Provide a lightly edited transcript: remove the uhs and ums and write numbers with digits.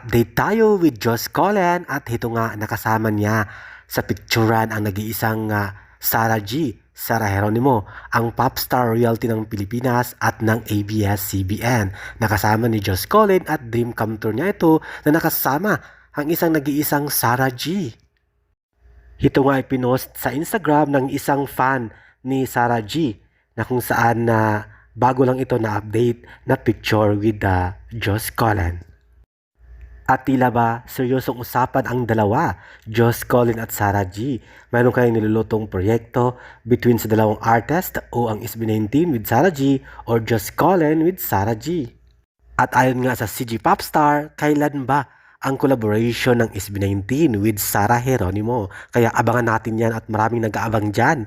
Update tayo with Joss Cullen at ito nga nakasama niya sa picturean ang nag-iisang Sarah G. Sarah Geronimo, ang popstar royalty ng Pilipinas at ng ABS-CBN. Nakasama ni Joss Cullen at dream come true niya ito na nakasama ang isang nag-iisang Sarah G. Ito nga ay pinost sa Instagram ng isang fan ni Sarah G na kung saan bago lang ito na update na picture with Joss Cullen. At tila ba seryosong usapan ang dalawa, Joss Cullen at Sarah G. Mayroon kayong nilulutong proyekto between sa dalawang artist o ang SB19 with Sarah G or Joss Cullen with Sarah G. At ayon nga sa CG Popstar, kailan ba ang collaboration ng SB19 with Sarah Geronimo? Kaya abangan natin yan at maraming nag-aabang dyan.